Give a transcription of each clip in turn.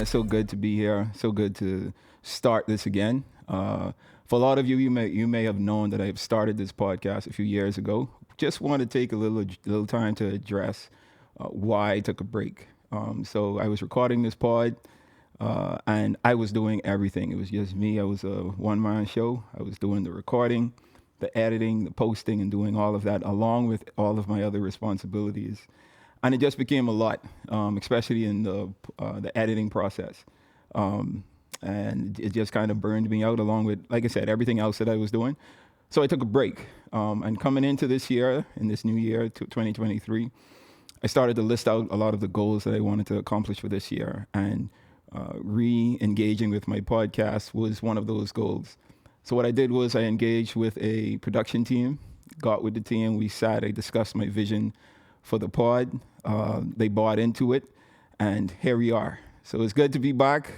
it's so good to be here. So good to start this again. For a lot of you, you may have known that I've started this podcast a few years ago. Just want to take a little time to address why I took a break. So I was recording this pod, and I was doing everything. It was just me. I was a one-man show. I was doing the recording, the editing, the posting, and doing all of that, along with all of my other responsibilities. And it just became a lot, especially in the editing process. And it just kind of burned me out, along with, like I said, everything else that I was doing. So I took a break. And coming into this year, in this new year, 2023, I started to list out a lot of the goals that I wanted to accomplish for this year. And re-engaging with my podcast was one of those goals. So what I did was I engaged with a production team, got with the team, we sat, I discussed my vision for the pod. They bought into it, and here we are. So it's good to be back.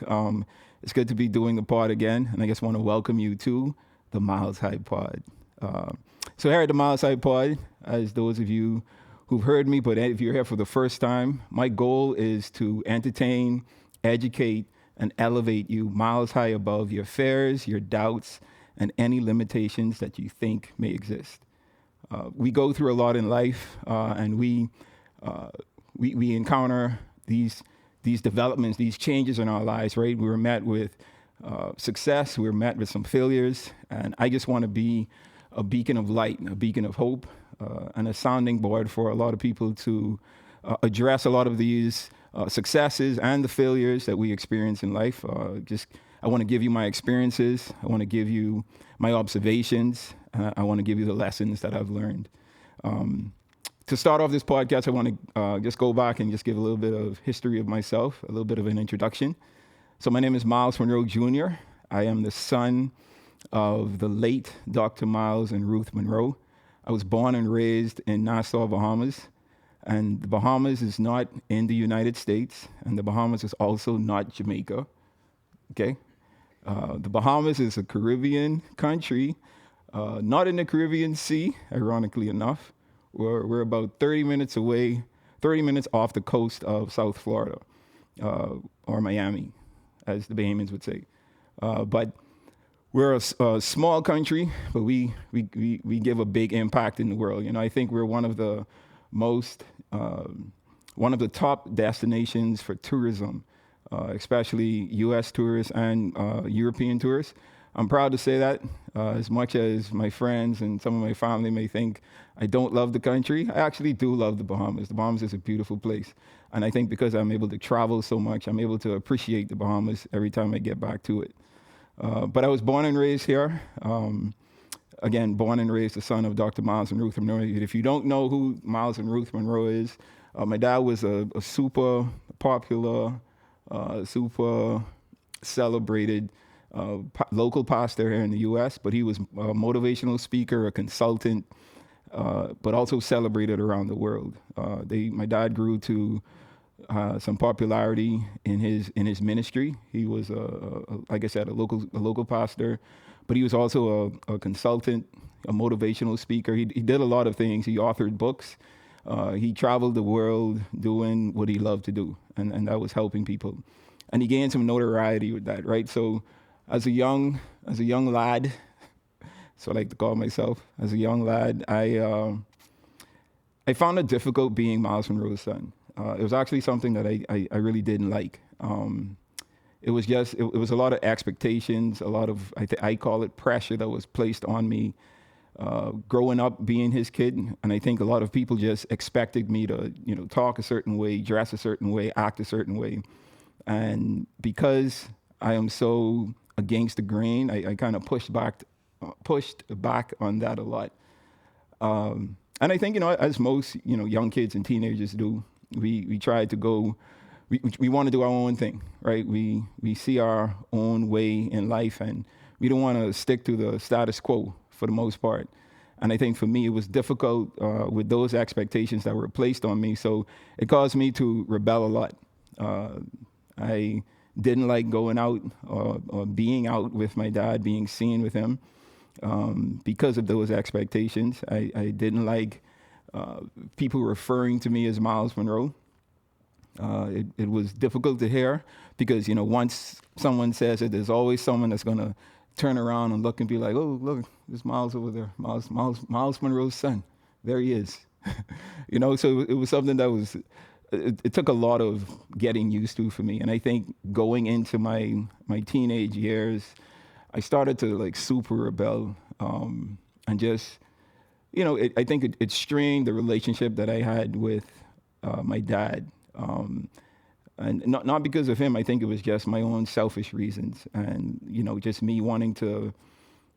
It's good to be doing the pod again, and I just want to welcome you to the Myles High Pod. So here at the Myles High Pod, as those of you who've heard me, but if you're here for the first time, my goal is to entertain, educate, and elevate you miles high above your fears, your doubts, and any limitations that you think may exist. We go through a lot in life, and we encounter these developments, these changes in our lives, right? We were met with success, we were met with some failures, and I just want to be a beacon of light, a beacon of hope, and a sounding board for a lot of people to address a lot of these successes and the failures that we experience in life. I want to give you my experiences. I want to give you my observations. I want to give you the lessons that I've learned. To start off this podcast, I want to just go back and just give a little bit of history of myself, a little bit of an introduction. So my name is Myles Munroe Jr. I am the son of the late Dr. Myles and Ruth Munroe. I was born and raised in Nassau, Bahamas. And the Bahamas is not in the United States, and the Bahamas is also not Jamaica. Okay? The Bahamas is a Caribbean country, not in the Caribbean Sea, ironically enough. We're about 30 minutes away, 30 minutes off the coast of South Florida, or Miami, as the Bahamians would say. But we're a small country, but we give a big impact in the world. You know, I think we're one of the top destinations for tourism, especially U.S. tourists and European tourists. I'm proud to say that, as much as my friends and some of my family may think I don't love the country, I actually do love the Bahamas. The Bahamas is a beautiful place. And I think because I'm able to travel so much, I'm able to appreciate the Bahamas every time I get back to it. But I was born and raised here. Again, born and raised the son of Dr. Myles and Ruth Munroe. If you don't know who Myles and Ruth Munroe is, my dad was a super popular, super celebrated local pastor here in the U.S., but he was a motivational speaker, a consultant, but also celebrated around the world. My dad grew to some popularity in his ministry. He was, like I said, a local pastor, but he was also a consultant, a motivational speaker. He did a lot of things. He authored books. He traveled the world doing what he loved to do, and that was helping people. And he gained some notoriety with that, right? So as a young lad, so I like to call myself, as a young lad, I found it difficult being Myles Munroe's son. It was actually something that I really didn't like. It was a lot of expectations, a lot of, I call it pressure that was placed on me growing up being his kid. And I think a lot of people just expected me to, talk a certain way, dress a certain way, act a certain way. And because I am so against the grain, I kind of pushed back on that a lot. And I think, as most, young kids and teenagers do, we try to go, we want to do our own thing, right? We see our own way in life, and we don't want to stick to the status quo for the most part. And I think for me, it was difficult with those expectations that were placed on me. So it caused me to rebel a lot. I didn't like going out or being out with my dad, being seen with him because of those expectations. I didn't like people referring to me as Myles Munroe. It was difficult to hear because, once someone says it, there's always someone that's going to turn around and look and be like, oh, look, there's Myles over there, Myles Munroe's son. There he is. So it was something that it took a lot of getting used to for me. And I think going into my teenage years, I started to like super rebel, and just, I think it strained the relationship that I had with my dad. And not because of him. I think it was just my own selfish reasons, and just me wanting to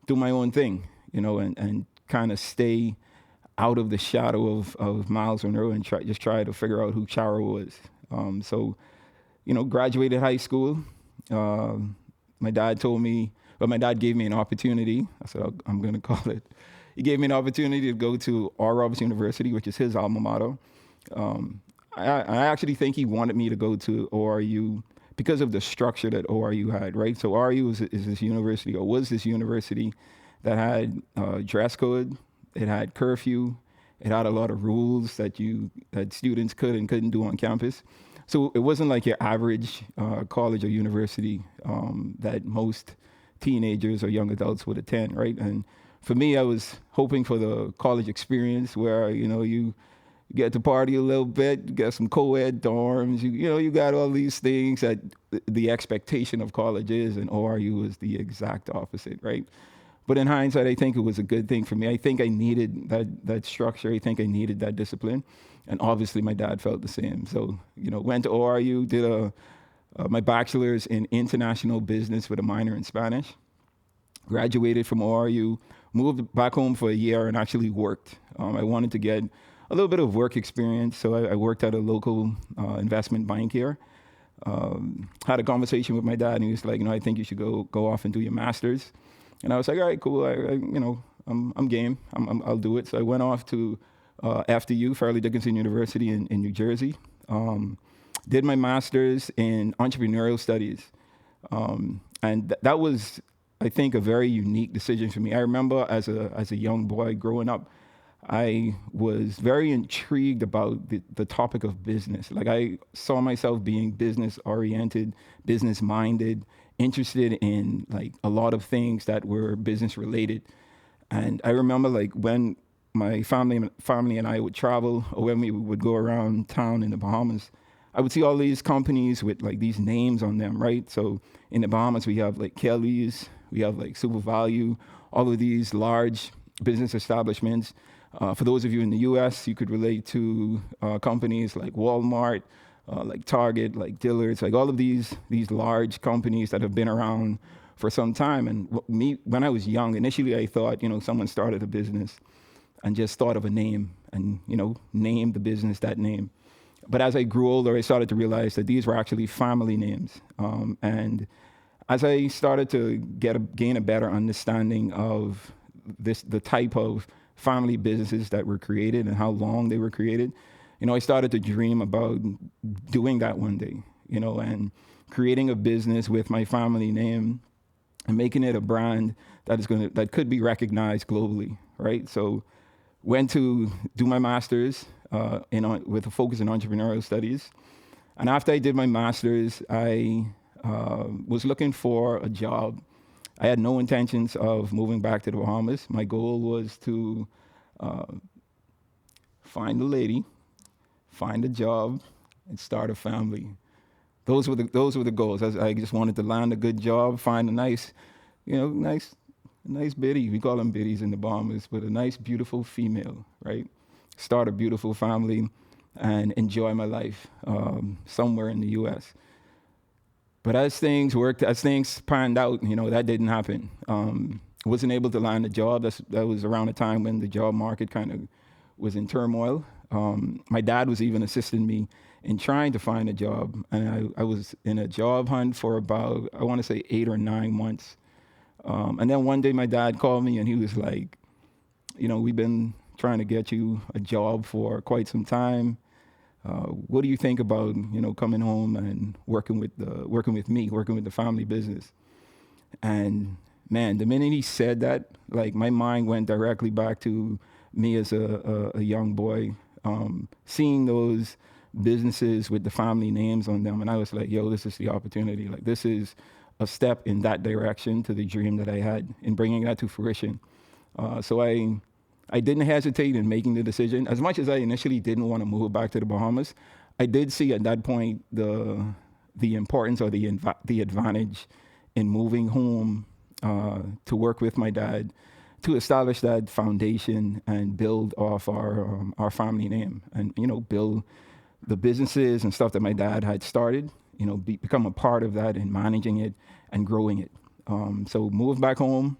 do my own thing, and kind of stay out of the shadow of Myles Munroe and try to figure out who Charo was. So, graduated high school. My dad told me, but my dad gave me an opportunity. I said, I'm going to call it. He gave me an opportunity to go to R. Roberts University, which is his alma mater. I actually think he wanted me to go to ORU because of the structure that ORU had, right? So ORU is this university, or was this university, that had dress code, it had curfew, it had a lot of rules that students could and couldn't do on campus. So it wasn't like your average college or university that most teenagers or young adults would attend, right? And for me, I was hoping for the college experience where, you get to party a little bit, you get some co-ed dorms, you got all these things that the expectation of college is, and ORU is the exact opposite, right? But in hindsight, I think it was a good thing for me. I think I needed that structure. I think I needed that discipline. And obviously my dad felt the same. So, went to ORU, did my bachelor's in international business with a minor in Spanish, graduated from ORU, moved back home for a year and actually worked. I wanted to get a little bit of work experience, so I worked at a local investment bank here. Had a conversation with my dad, and he was like, I think you should go off and do your master's. And I was like, all right, cool. I'm game. I'll do it. So I went off to FDU, Fairleigh Dickinson University in New Jersey. Did my master's in entrepreneurial studies, and that was, I think, a very unique decision for me. I remember as a young boy growing up, I was very intrigued about the topic of business. Like, I saw myself being business oriented, business minded, interested in like a lot of things that were business related. And I remember like when my family and I would travel, or when we would go around town in the Bahamas, I would see all these companies with like these names on them, right? So in the Bahamas, we have like Kelly's, we have like Super Value, all of these large business establishments. For those of you in the US, you could relate to companies like Walmart, like Target, like Dillard's, like all of these large companies that have been around for some time. And when I was young, initially I thought, someone started a business and just thought of a name and, named the business that name. But as I grew older, I started to realize that these were actually family names. And as I started to gain a better understanding of the type of family businesses that were created and how long they were created, I started to dream about doing that one day, and creating a business with my family name and making it a brand that could be recognized globally, right? So went to do my master's with a focus in entrepreneurial studies. And after I did my master's, I was looking for a job. I had no intentions of moving back to the Bahamas. My goal was to find a lady, find a job, and start a family. Those were the goals. I just wanted to land a good job, find a nice biddy. We call them biddies in the Bahamas, but a nice, beautiful female, right? Start a beautiful family and enjoy my life somewhere in the U.S. But as things panned out, that didn't happen. Wasn't able to land a job. That was around the time when the job market kind of was in turmoil. My dad was even assisting me in trying to find a job. And I was in a job hunt for about, I want to say 8 or 9 months. And then one day my dad called me and he was like, we've been trying to get you a job for quite some time. What do you think about, coming home and working with the family business? And man, the minute he said that, like my mind went directly back to me as a young boy, seeing those businesses with the family names on them. And I was like, yo, this is the opportunity. Like, this is a step in that direction to the dream that I had in bringing that to fruition. So I didn't hesitate in making the decision. As much as I initially didn't want to move back to the Bahamas, I did see at that point the importance or the advantage in moving home to work with my dad to establish that foundation and build off our family name, and build the businesses and stuff that my dad had started. Become a part of that and managing it and growing it. So moved back home.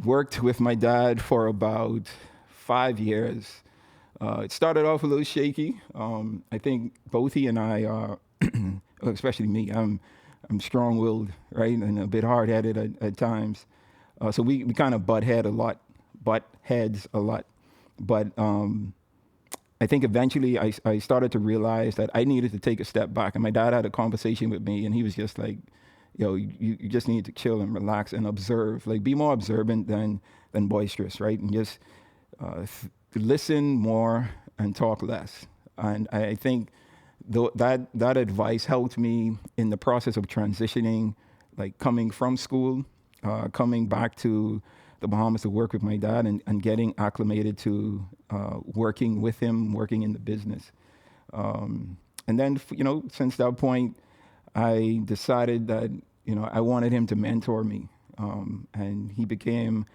Worked with my dad for about 5 years. It started off a little shaky. I think both he and I are, especially me, I'm strong-willed, right, and a bit hard-headed at times. So we kind of butt heads a lot. But I think eventually I started to realize that I needed to take a step back. And my dad had a conversation with me, and he was just like, yo, you just need to chill and relax and observe. Like, be more observant than boisterous, right? And just listen more and talk less. And I think that advice helped me in the process of transitioning, like coming from school, coming back to the Bahamas to work with my dad and getting acclimated to working with him, working in the business. And then, since that point, I decided that, I wanted him to mentor me. And he became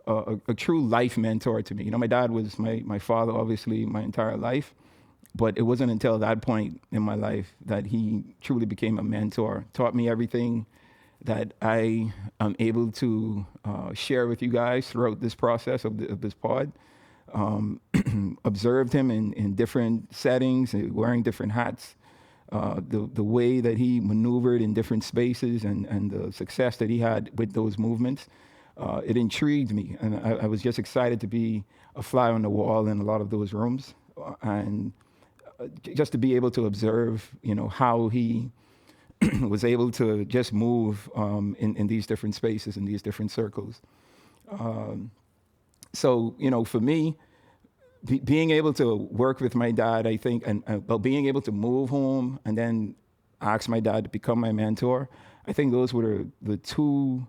a true life mentor to me. My dad was my father, obviously, my entire life. But it wasn't until that point in my life that he truly became a mentor, taught me everything that I am able to share with you guys throughout this process of this pod. Observed him in different settings, wearing different hats, the way that he maneuvered in different spaces and the success that he had with those movements. It intrigued me, and I was just excited to be a fly on the wall in a lot of those rooms, and just to be able to observe, how he was able to just move in these different spaces, in these different circles. So, for me, being able to work with my dad, I think, and being able to move home and then ask my dad to become my mentor, I think those were the two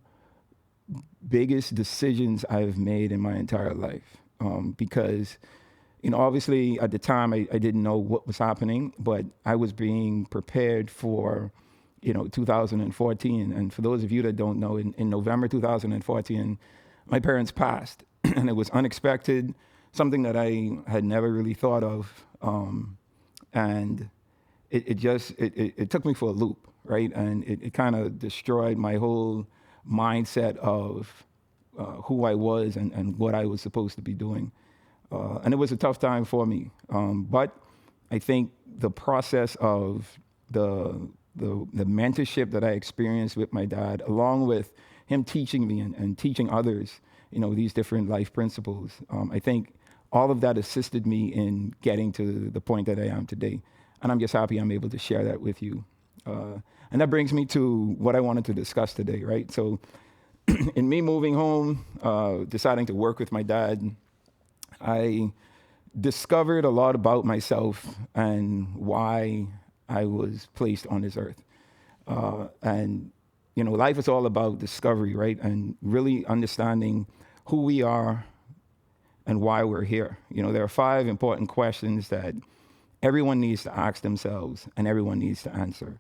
biggest decisions I've made in my entire life. Because, obviously at the time I didn't know what was happening, but I was being prepared for 2014. And for those of you that don't know, in November 2014, my parents passed. And it was unexpected, something that I had never really thought of. And it took me for a loop, right? And it kind of destroyed my whole mindset of who I was and what I was supposed to be doing. And it was a tough time for me. But I think the process of the mentorship that I experienced with my dad, along with him teaching me and teaching others, these different life principles, I think all of that assisted me in getting to the point that I am today. And I'm just happy I'm able to share that with you. And that brings me to what I wanted to discuss today, right? So in me moving home, deciding to work with my dad, I discovered a lot about myself and why I was placed on this earth. And, life is all about discovery, right? And really understanding who we are and why we're here. There are 5 important questions that everyone needs to ask themselves and everyone needs to answer.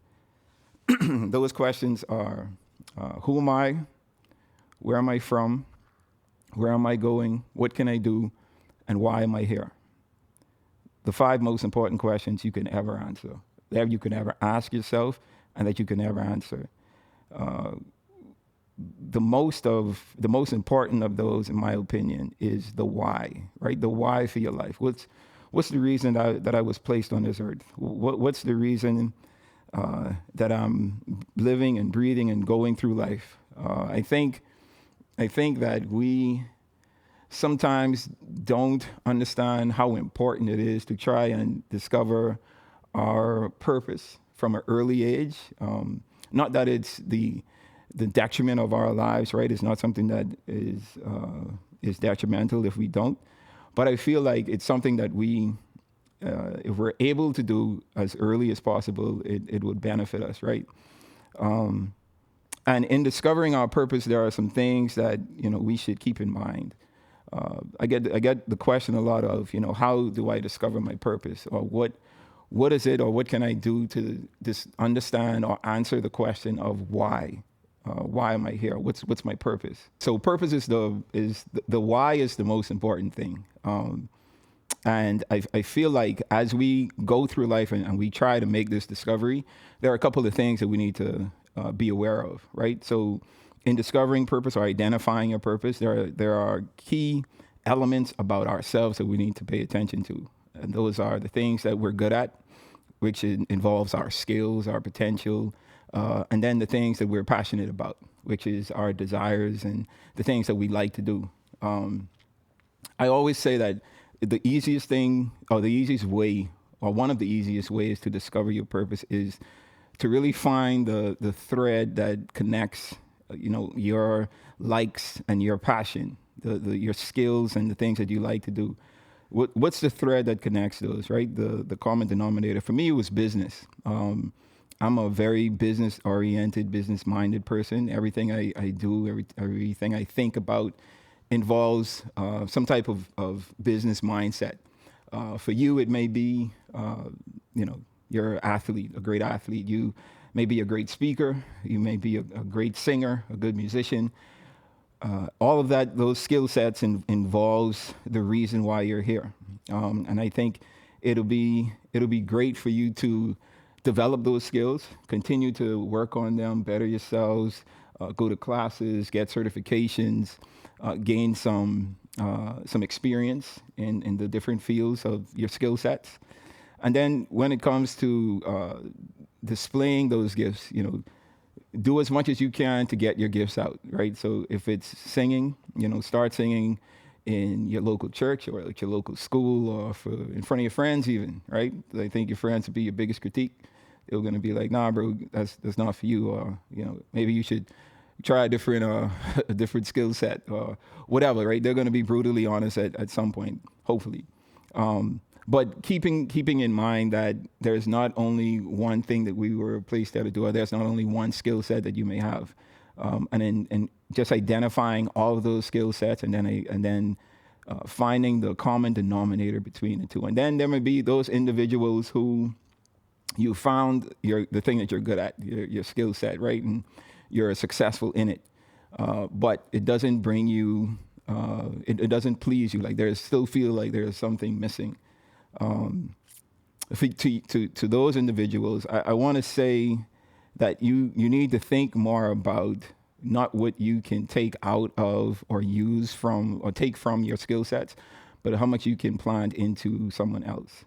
Those questions are, who am I? Where am I from? Where am I going? What can I do? And why am I here? The 5 most important questions you can ever answer, that you can ever ask yourself and that you can ever answer. The most important of those, in my opinion, is the why, right? The why for your life. What's the reason that I was placed on this earth? What's the reason that I'm living and breathing and going through life? I think that we sometimes don't understand how important it is to try and discover our purpose from an early age. Not that it's the detriment of our lives, right? It's not something that is detrimental if we don't. But I feel like it's something that we if we're able to do as early as possible, it would benefit us, right? And in discovering our purpose, there are some things that we should keep in mind. I get the question a lot of, how do I discover my purpose, or what is it, or what can I do to understand or answer the question of why? Why am I here? What's my purpose? So purpose is the why is the most important thing. And I feel like as we go through life and we try to make this discovery, there are a couple of things that we need to be aware of, right? So in discovering purpose or identifying your purpose, there are key elements about ourselves that we need to pay attention to. And those are the things that we're good at, which involves our skills, our potential, and then the things that we're passionate about, which is our desires and the things that we like to do. I always say that the easiest thing, or the easiest way, or one of the easiest ways to discover your purpose is to really find the thread that connects, your likes and your passion, your skills and the things that you like to do. What's the thread that connects those, right? The common denominator for me was business. I'm a very business-oriented, business-minded person. Everything I do, everything I think about involves some type of business mindset. For you, it may be, you're an athlete, a great athlete. You may be a great speaker. You may be a great singer, a good musician. All of that, those skill sets involves the reason why you're here. And I think it'll be great for you to develop those skills, continue to work on them, better yourselves, go to classes, get certifications, gain some experience in the different fields of your skill sets. And then when it comes to displaying those gifts, do as much as you can to get your gifts out, right? So if it's singing, start singing in your local church or at your local school or in front of your friends even, right? I think your friends would be your biggest critique. They're going to be like, nah, bro, that's not for you. Or, maybe you should try a different skill set or whatever, right? They're going to be brutally honest at some point, hopefully. But keeping in mind that there's not only one thing that we were placed there to do, or there's not only one skill set that you may have, and just identifying all of those skill sets, and then finding the common denominator between the two, and then there may be those individuals who you found the thing that you're good at, your skill set, right, and you're successful in it, but it doesn't bring you, it doesn't please you. Like still feel like there's something missing. To those individuals, I want to say that you need to think more about not what you can take out of or use from or take from your skill sets, but how much you can plant into someone else.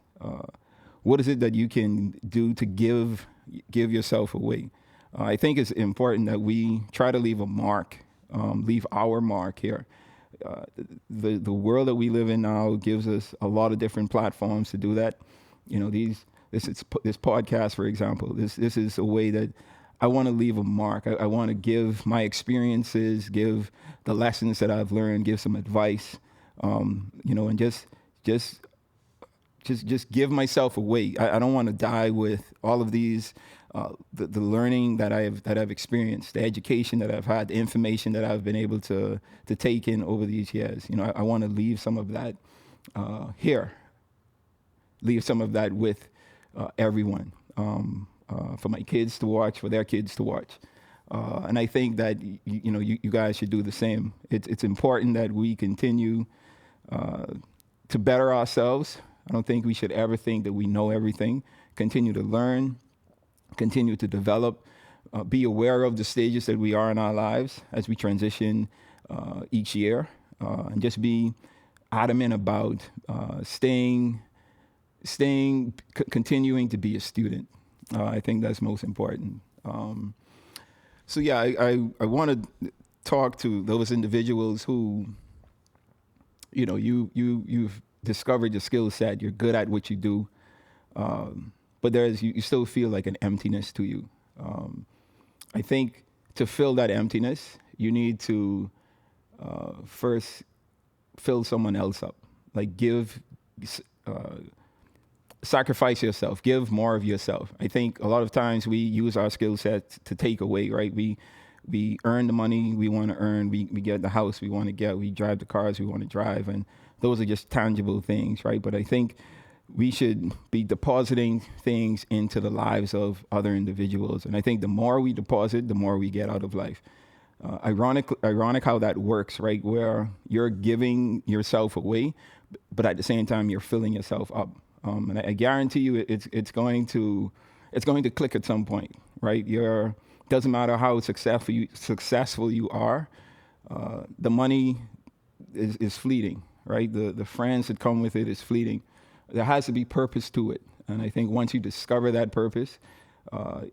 What is it that you can do to give yourself away? I think it's important that we try to leave a mark, leave our mark here. The world that we live in now gives us a lot of different platforms to do that. This podcast, for example, this is a way that I want to leave a mark. I want to give my experiences, give the lessons that I've learned, give some advice, and just give myself away. I don't want to die with all of these, the learning that I've experienced, the education that I've had, the information that I've been able to take in over these years. I want to leave some of that here, leave some of that with everyone, for my kids to watch, for their kids to watch. And I think that you guys should do the same. It's important that we continue to better ourselves. I don't think we should ever think that we know everything. Continue to learn, continue to develop, be aware of the stages that we are in our lives as we transition each year, and just be adamant about continuing to be a student. I think that's most important. So yeah, I want to talk to those individuals who, you've discovered your skill set, you're good at what you do, but you still feel like an emptiness to you. I think to fill that emptiness, you need to first fill someone else up, like give sacrifice yourself, give more of yourself. I think a lot of times we use our skill sets to take away, right? We earn the money we want to earn, we get the house we want to get, we drive the cars we want to drive, and those are just tangible things, right? But I think we should be depositing things into the lives of other individuals. And I think the more we deposit, the more we get out of life. Ironic how that works, right? Where you're giving yourself away, but at the same time you're filling yourself up. And I guarantee you, it's going to click at some point, right? Doesn't matter how successful you are, the money is fleeting, right? The friends that come with it is fleeting. There has to be purpose to it, and I think once you discover that purpose,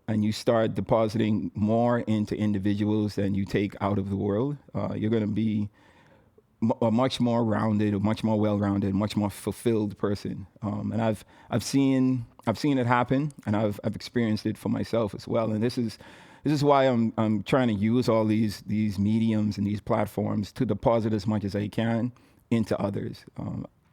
and you start depositing more into individuals than you take out of the world, you're going to be a much more rounded, a much more well-rounded, much more fulfilled person. And I've seen it happen, and I've experienced it for myself as well. And this is why I'm trying to use all these mediums and these platforms to deposit as much as I can into others.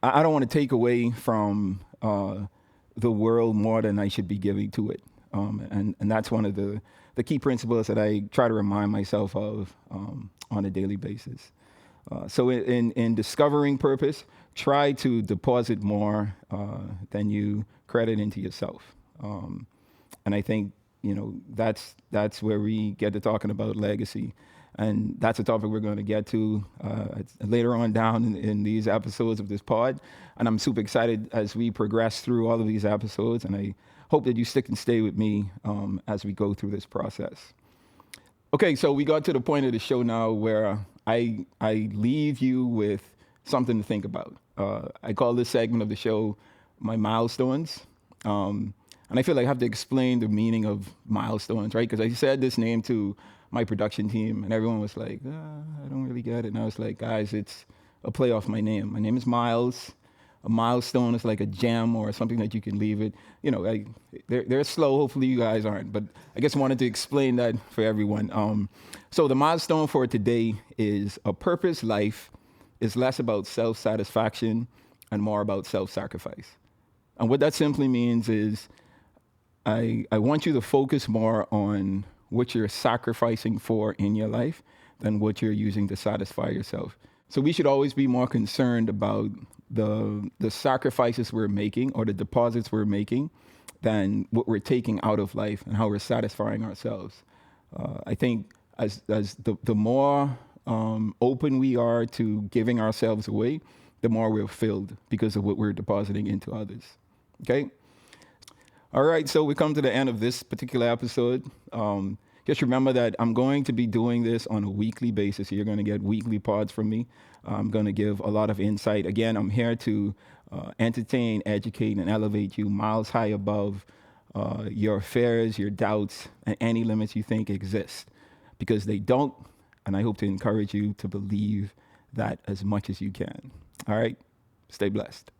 I don't want to take away from the world more than I should be giving to it. And that's one of the key principles that I try to remind myself of on a daily basis. So in discovering purpose, try to deposit more than you credit into yourself. And I think, that's where we get to talking about legacy. And that's a topic we're going to get to later on down in these episodes of this pod. And I'm super excited as we progress through all of these episodes. And I hope that you stick and stay with me as we go through this process. Okay, so we got to the point of the show now where I leave you with something to think about. I call this segment of the show my milestones. And I feel like I have to explain the meaning of milestones, right? Because I said this name to my production team, and everyone was like, I don't really get it. And I was like, guys, it's a play off my name. My name is Myles. A milestone is like a gem or something that you can leave it. They're slow. Hopefully you guys aren't. But I guess I wanted to explain that for everyone. So the milestone for today is a purpose life is less about self-satisfaction and more about self-sacrifice. And what that simply means is I want you to focus more on what you're sacrificing for in your life than what you're using to satisfy yourself. So we should always be more concerned about the sacrifices we're making or the deposits we're making than what we're taking out of life and how we're satisfying ourselves. I think as the more open we are to giving ourselves away, the more we're filled because of what we're depositing into others. Okay? All right, so we come to the end of this particular episode. Just remember that I'm going to be doing this on a weekly basis. You're going to get weekly pods from me. I'm going to give a lot of insight. Again, I'm here to entertain, educate, and elevate you miles high above your fears, your doubts, and any limits you think exist. Because they don't, and I hope to encourage you to believe that as much as you can. All right? Stay blessed.